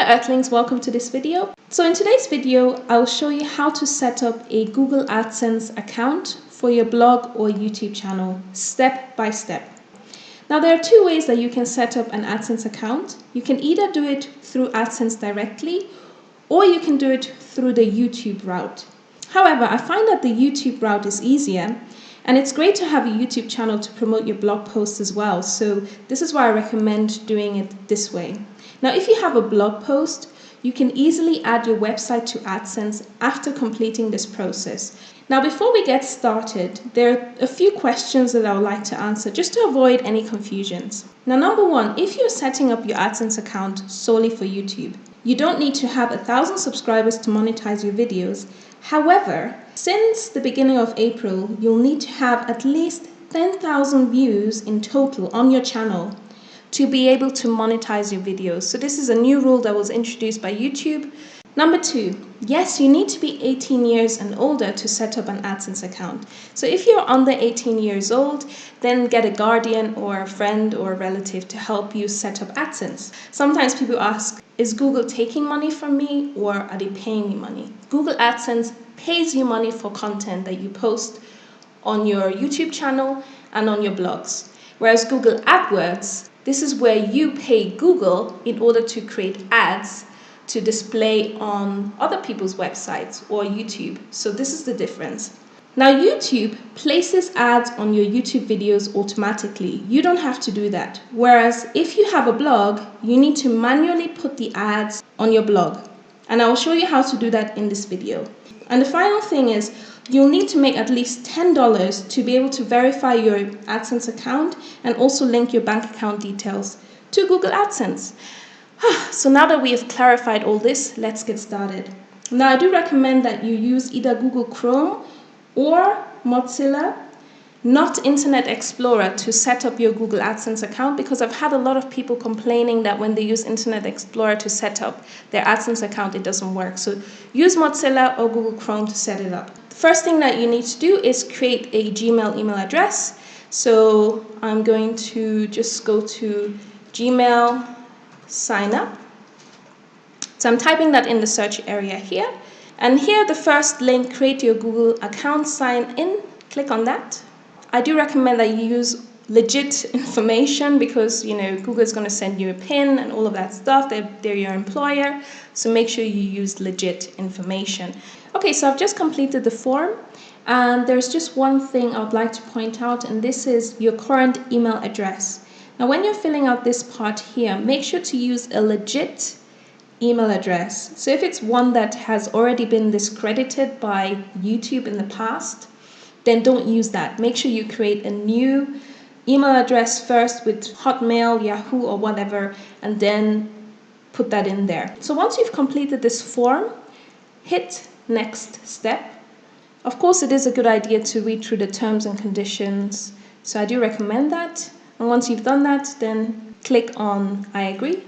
Earthlings, welcome to this video. So in today's video, I'll show you how to set up a Google Adsense account for your blog or YouTube channel, step by step. Now there are two ways that you can set up an AdSense account. You can either do it through AdSense directly, or you can do it through the YouTube route. However, I find that the YouTube route is easier, and it's great to have a YouTube channel to promote your blog posts as well. So this is why I recommend doing it this way. Now, if you have a blog post, you can easily add your website to AdSense after completing this process. Now, before we get started, there are a few questions that I would like to answer just to avoid any confusions. Now, number one, if you're setting up your AdSense account solely for YouTube, you don't need to have 1,000 subscribers to monetize your videos. However, since the beginning of April, you'll need to have at least 10,000 views in total on your channel to be able to monetize your videos. So this is a new rule that was introduced by YouTube. Number two, yes, you need to be 18 years and older to set up an AdSense account. So if you're under 18 years old, then get a guardian or a friend or a relative to help you set up AdSense. Sometimes people ask, is Google taking money from me or are they paying me money? Google AdSense pays you money for content that you post on your YouTube channel and on your blogs. Whereas Google AdWords, this is where you pay Google in order to create ads to display on other people's websites or YouTube. So this is the difference. Now, YouTube places ads on your YouTube videos automatically. You don't have to do that. Whereas if you have a blog, you need to manually put the ads on your blog. And I will show you how to do that in this video. And the final thing is, you'll need to make at least $10 to be able to verify your AdSense account and also link your bank account details to Google AdSense. So now that we have clarified all this, let's get started. Now, I do recommend that you use either Google Chrome or Mozilla, not Internet Explorer, to set up your Google AdSense account, because I've had a lot of people complaining that when they use Internet Explorer to set up their AdSense account, it doesn't work. So use Mozilla or Google Chrome to set it up. The first thing that you need to do is create a Gmail email address. So I'm going to just go to Gmail, sign up. So I'm typing that in the search area here. And here, the first link, create your Google account, sign in, click on that. I do recommend that you use legit information because, Google is going to send you a PIN and all of that stuff. They're your employer, so make sure you use legit information. Okay, so I've just completed the form, and there's just one thing I would like to point out, and this is your current email address. Now, when you're filling out this part here, make sure to use a legit email address. So if it's one that has already been discredited by YouTube in the past, then don't use that. Make sure you create a new email address first with Hotmail, Yahoo, or whatever, and then put that in there. So once you've completed this form, hit next step. Of course, it is a good idea to read through the terms and conditions, so I do recommend that. And once you've done that, then click on I agree.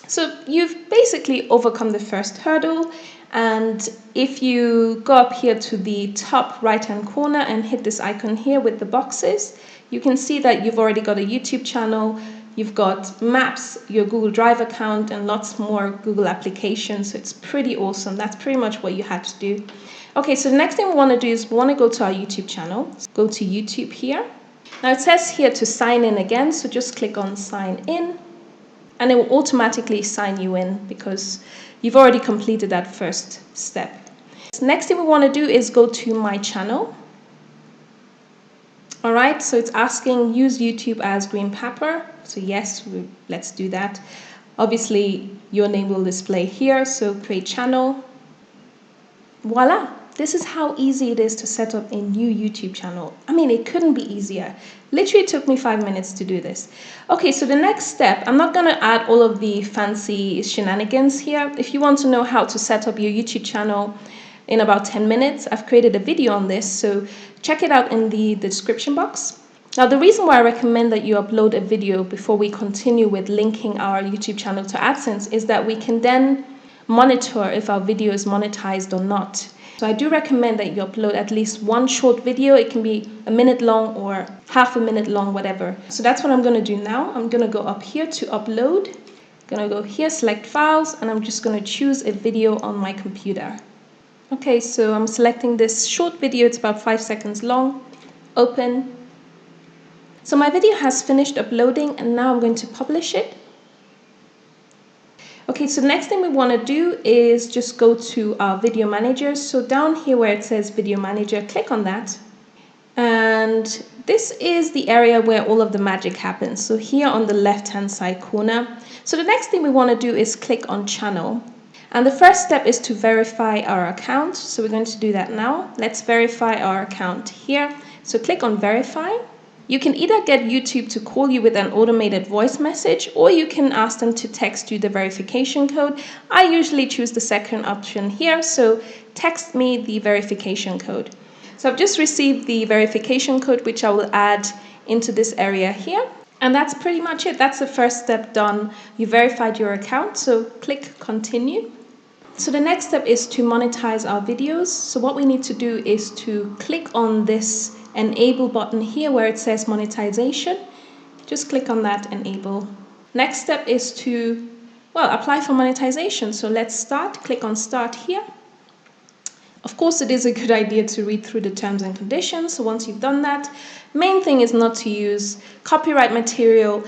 So you've basically overcome the first hurdle. And if you go up here to the top right-hand corner and hit this icon here with the boxes, you can see that you've already got a YouTube channel, you've got Maps, your Google Drive account, and lots more Google applications. So it's pretty awesome. That's pretty much what you had to do. Okay, so the next thing we want to do is we want to go to our YouTube channel. Go to YouTube here. Now it says here to sign in again, so just click on sign in, and it will automatically sign you in because you've already completed that first step. Next thing we want to do is go to my channel. All right, so it's asking use YouTube as green pepper. So yes, let's do that. Obviously, your name will display here, so create channel. Voila. This is how easy it is to set up a new YouTube channel. I mean, it couldn't be easier. Literally took me 5 minutes to do this. Okay, so the next step, I'm not going to add all of the fancy shenanigans here. If you want to know how to set up your YouTube channel in about 10 minutes, I've created a video on this, so check it out in the description box. Now, the reason why I recommend that you upload a video before we continue with linking our YouTube channel to AdSense is that we can then monitor if our video is monetized or not. So I do recommend that you upload at least one short video. It can be a minute long or half a minute long, whatever. So that's what I'm going to do now. I'm going to go up here to upload. Gonna go here, select files, and I'm just gonna choose a video on my computer. Okay, so I'm selecting this short video, it's about 5 seconds long. Open. So my video has finished uploading and now I'm going to publish it. Okay, so the next thing we want to do is just go to our video manager. So down here where it says video manager, click on that. And this is the area where all of the magic happens. So here on the left-hand side corner. So the next thing we want to do is click on channel. And the first step is to verify our account. So we're going to do that now. Let's verify our account here. So click on verify. You can either get YouTube to call you with an automated voice message, or you can ask them to text you the verification code. I usually choose the second option here, so text me the verification code. So I've just received the verification code, which I will add into this area here. And that's pretty much it. That's the first step done. You verified your account, so click continue. So the next step is to monetize our videos. So what we need to do is to click on this enable button here where it says monetization. Just click on that, enable. Next step is to, well, apply for monetization. So let's start. Click on start here. Of course, it is a good idea to read through the terms and conditions. So once you've done that, main thing is not to use copyright material.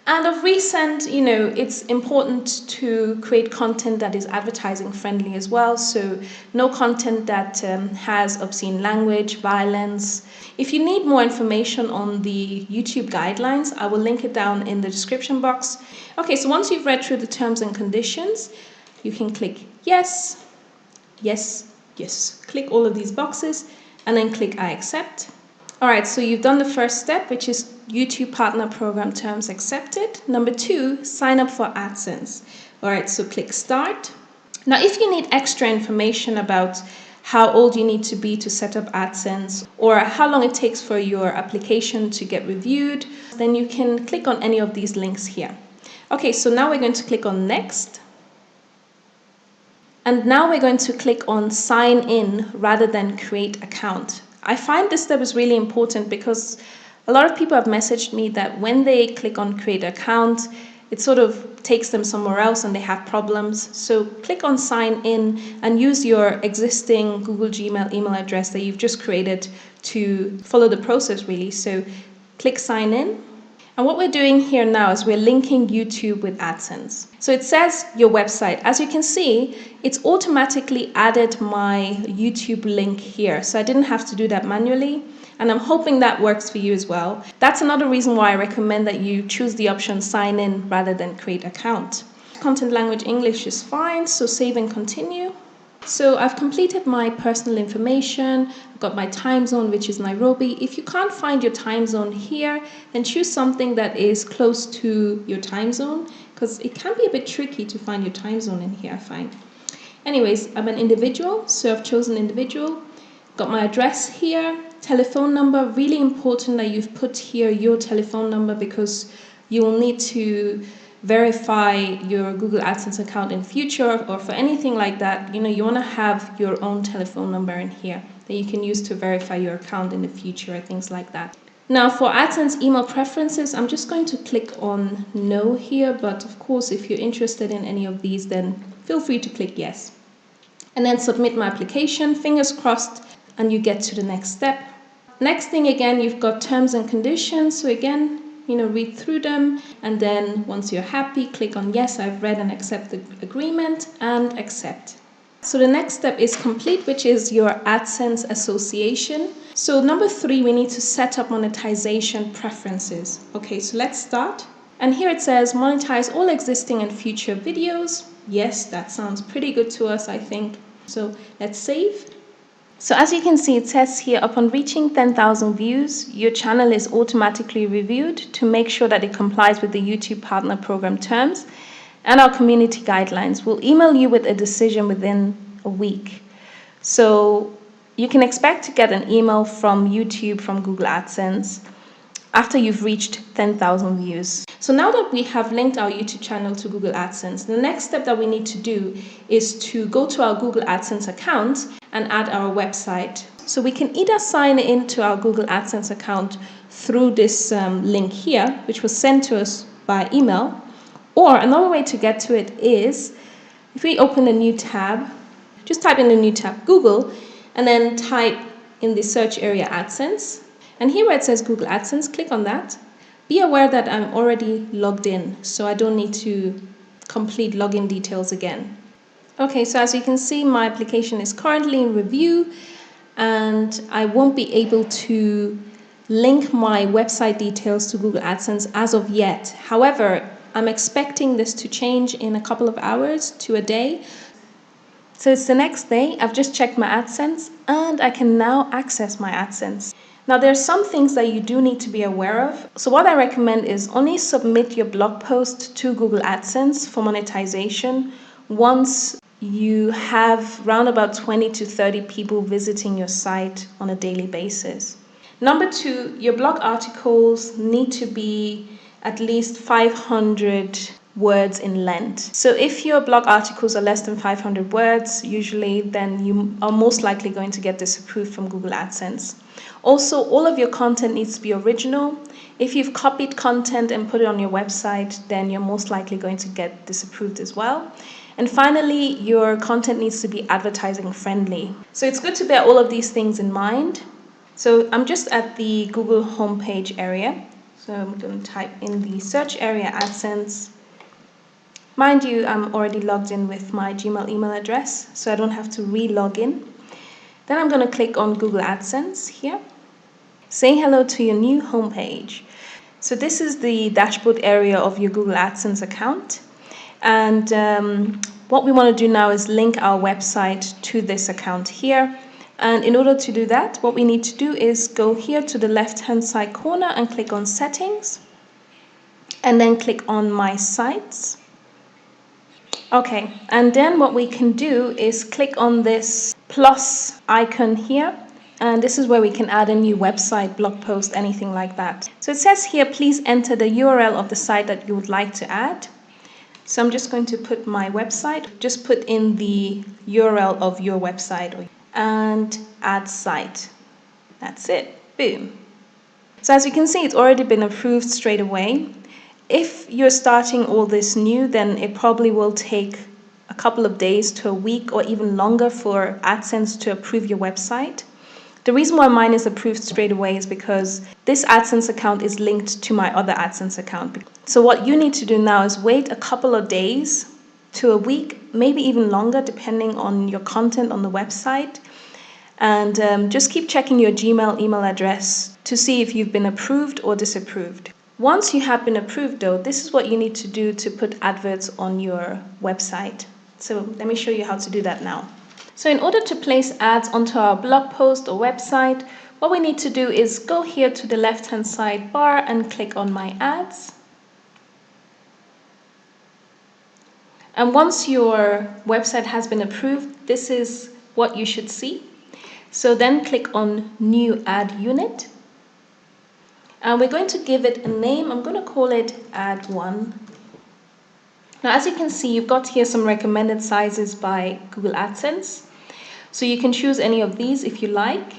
And of recent, it's important to create content that is advertising friendly as well. So no content that has obscene language, violence. If you need more information on the YouTube guidelines, I will link it down in the description box. Okay, so once you've read through the terms and conditions, you can click yes, yes, yes. Click all of these boxes and then click I accept. All right, so you've done the first step, which is YouTube Partner Program Terms Accepted. Number 2, sign up for AdSense. All right, so click Start. Now, if you need extra information about how old you need to be to set up AdSense or how long it takes for your application to get reviewed, then you can click on any of these links here. Okay, so now we're going to click on Next. And now we're going to click on Sign In rather than Create Account. I find this step is really important because a lot of people have messaged me that when they click on create account, it sort of takes them somewhere else and they have problems. So click on sign in and use your existing Google Gmail email address that you've just created to follow the process really. So click sign in. And what we're doing here now is we're linking YouTube with AdSense. So it says your website. As you can see, it's automatically added my YouTube link here. So I didn't have to do that manually. And I'm hoping that works for you as well. That's another reason why I recommend that you choose the option sign in rather than create account. Content language English is fine, so save and continue. So I've completed my personal information. I've got my time zone, which is Nairobi. If you can't find your time zone here, then choose something that is close to your time zone, because it can be a bit tricky to find your time zone in here, I find. Anyways, I'm an individual, so I've chosen individual. Got my address here, telephone number. Really important that you've put here your telephone number because you will need to verify your Google AdSense account in future or for anything like that. You want to have your own telephone number in here that you can use to verify your account in the future or things like that. Now for AdSense email preferences, I'm just going to click on no here, but of course if you're interested in any of these, then feel free to click yes. And then submit my application, fingers crossed, and you get to the next step. Next thing, again, you've got terms and conditions. So again, read through them, and then once you're happy, click on yes, I've read and accept the agreement, and accept. So the next step is complete, which is your AdSense association. So number 3, we need to set up monetization preferences. Okay, so let's start. And here it says monetize all existing and future videos. Yes, that sounds pretty good to us, I think. So let's save. So as you can see, it says here, upon reaching 10,000 views, your channel is automatically reviewed to make sure that it complies with the YouTube Partner Program terms and our community guidelines. We'll email you with a decision within a week. So you can expect to get an email from YouTube, from Google AdSense, after you've reached 10,000 views. So now that we have linked our YouTube channel to Google AdSense, the next step that we need to do is to go to our Google AdSense account and add our website. So we can either sign into our Google AdSense account through this link here, which was sent to us by email, Or another way to get to it is, if we open a new tab, just type in a new tab, Google, and then type in the search area AdSense. And here where it says Google AdSense, click on that. Be aware that I'm already logged in, so I don't need to complete login details again. Okay, so as you can see, my application is currently in review, and I won't be able to link my website details to Google AdSense as of yet. However, I'm expecting this to change in a couple of hours to a day. So it's the next day, I've just checked my AdSense, and I can now access my AdSense. Now there are some things that you do need to be aware of. So what I recommend is only submit your blog post to Google AdSense for monetization once you have around about 20 to 30 people visiting your site on a daily basis. Number two, your blog articles need to be at least 500 words in length. So if your blog articles are less than 500 words, usually, then you are most likely going to get disapproved from Google AdSense. Also, all of your content needs to be original. If you've copied content and put it on your website, then you're most likely going to get disapproved as well. And finally, your content needs to be advertising friendly. So it's good to bear all of these things in mind. So I'm just at the Google homepage area. So I'm going to type in the search area AdSense. Mind you, I'm already logged in with my Gmail email address, so I don't have to re-log in. Then I'm going to click on Google AdSense here. Say hello to your new homepage. So this is the dashboard area of your Google AdSense account. And what we want to do now is link our website to this account here. And in order to do that, what we need to do is go here to the left-hand side corner and click on Settings. And then click on My Sites. Okay, and then what we can do is click on this plus icon here. And this is where we can add a new website, blog post, anything like that. So it says here, please enter the URL of the site that you would like to add. So I'm just going to put my website, just put in the URL of your website and add site. That's it, boom. So as you can see, it's already been approved straight away. If you're starting all this new, then it probably will take a couple of days to a week or even longer for AdSense to approve your website. The reason why mine is approved straight away is because this AdSense account is linked to my other AdSense account. So what you need to do now is wait a couple of days to a week, maybe even longer, depending on your content on the website. And just keep checking your Gmail email address to see if you've been approved or disapproved. Once you have been approved though, this is what you need to do to put adverts on your website. So let me show you how to do that now. So in order to place ads onto our blog post or website, what we need to do is go here to the left-hand side bar and click on My Ads. And once your website has been approved, this is what you should see. So then click on New Ad Unit. And we're going to give it a name. I'm going to call it Ad 1. Now, as you can see, you've got here some recommended sizes by Google AdSense. So you can choose any of these if you like.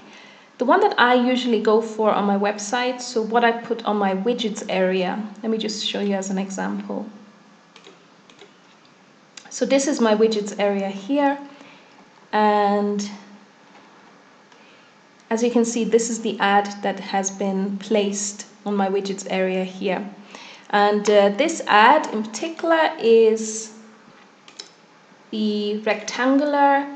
The one that I usually go for on my website, so what I put on my widgets area, let me just show you as an example. So this is my widgets area here. And as you can see, this is the ad that has been placed on my widgets area here. And this ad in particular is the rectangular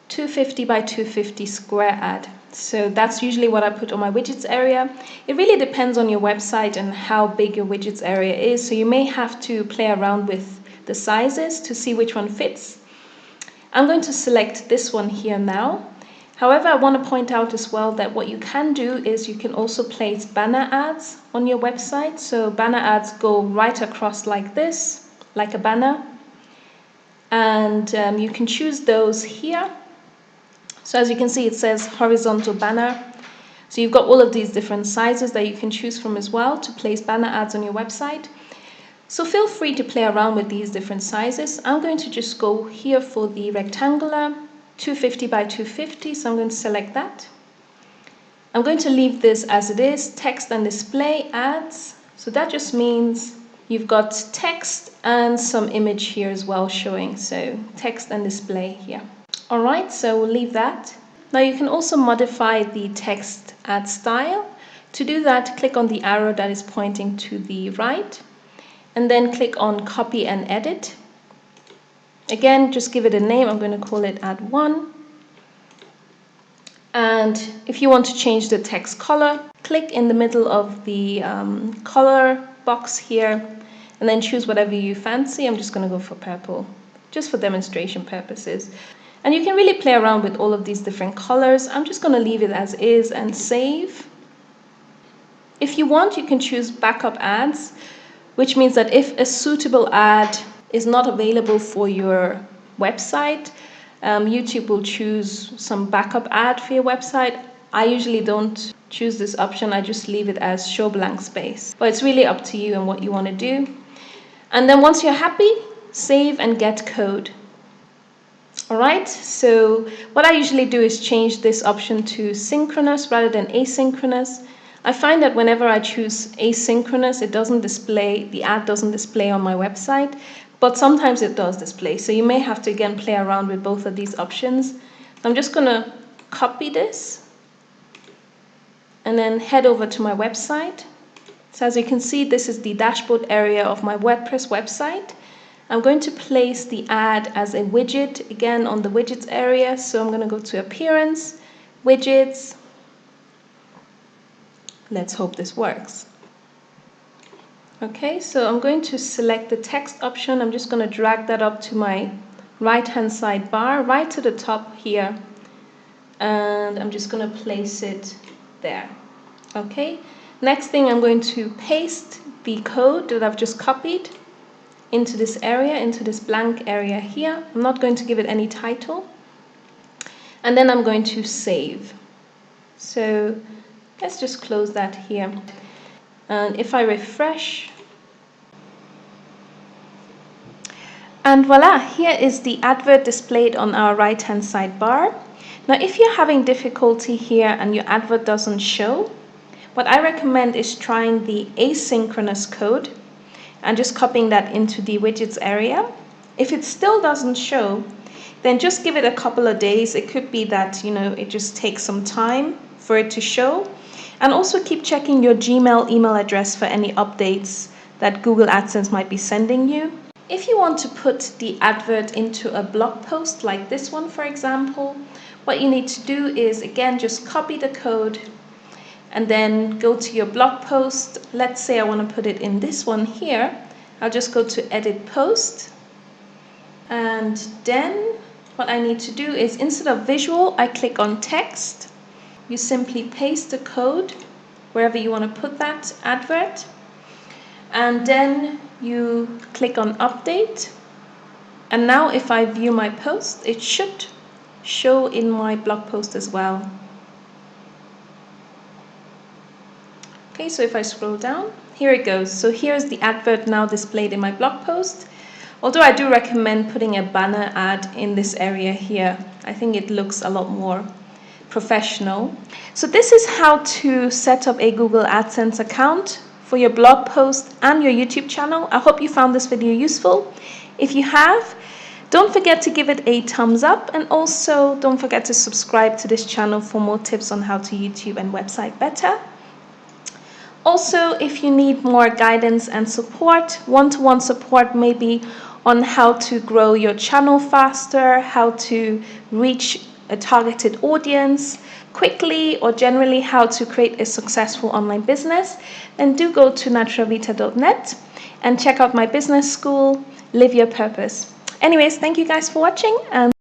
250 by 250 square ad. So that's usually what I put on my widgets area. It really depends on your website and how big your widgets area is. So you may have to play around with the sizes to see which one fits. I'm going to select this one here now. However, I want to point out as well that what you can do is you can also place banner ads on your website. So banner ads go right across like this, like a banner. And you can choose those here. So as you can see, it says horizontal banner. So you've got all of these different sizes that you can choose from as well to place banner ads on your website. So feel free to play around with these different sizes. I'm going to just go here for the rectangular 250 by 250, so I'm going to select that. I'm going to leave this as it is, text and display ads. So that just means You've got text and some image here as well showing, so text and display here. All right, so we'll leave that. Now you can also modify the text ad style. To do that, click on the arrow that is pointing to the right, and then click on copy and edit. Again, just give it a name. I'm going to call it ad 1. And if you want to change the text color, click in the middle of the color box here, and then choose whatever you fancy. I'm just going to go for purple, just for demonstration purposes. And you can really play around with all of these different colors. I'm just going to leave it as is and save. If you want, you can choose backup ads, which means that if a suitable ad is not available for your website, YouTube will choose some backup ad for your website. I usually don't choose this option. I just leave it as show blank space. But it's really up to you and what you want to do. And then once you're happy, save and get code. All right, so what I usually do is change this option to synchronous rather than asynchronous. I find that whenever I choose asynchronous, it doesn't display, the ad doesn't display on my website, but sometimes it does display. So you may have to again play around with both of these options. I'm just gonna copy this and then head over to my website. So as you can see, this is the dashboard area of my WordPress website. I'm going to place the ad as a widget again on the widgets area. So I'm gonna go to appearance, widgets. Let's hope this works. Okay, so I'm going to select the text option. I'm just going to drag that up to my right-hand side bar, right to the top here. And I'm just going to place it there. Okay, next thing, I'm going to paste the code that I've just copied into this area, into this blank area here. I'm not going to give it any title. And then I'm going to save. So let's just close that here. And if I refresh, and voila, here is the advert displayed on our right-hand side bar. Now, if you're having difficulty here and your advert doesn't show, what I recommend is trying the asynchronous code and just copying that into the widgets area. If it still doesn't show, then just give it a couple of days. It could be that, it just takes some time for it to show. And also keep checking your Gmail email address for any updates that Google AdSense might be sending you. If you want to put the advert into a blog post like this one, for example, what you need to do is, again, just copy the code and then go to your blog post. Let's say I want to put it in this one here. I'll just go to edit post. And then what I need to do is, instead of visual, I click on text. You simply paste the code wherever you want to put that advert. And then you click on update. And now if I view my post, it should show in my blog post as well. Okay, so if I scroll down, here it goes. So here's the advert now displayed in my blog post. Although I do recommend putting a banner ad in this area here. I think it looks a lot more professional. So this is how to set up a Google AdSense account for your blog post and your YouTube channel. I hope you found this video useful. If you have, don't forget to give it a thumbs up, and also don't forget to subscribe to this channel for more tips on how to YouTube and website better. Also, if you need more guidance and support, one-to-one support maybe on how to grow your channel faster, how to reach a targeted audience quickly, or generally how to create a successful online business, then do go to naturalvita.net and check out my business school, Live Your Purpose. Anyways, thank you guys for watching, and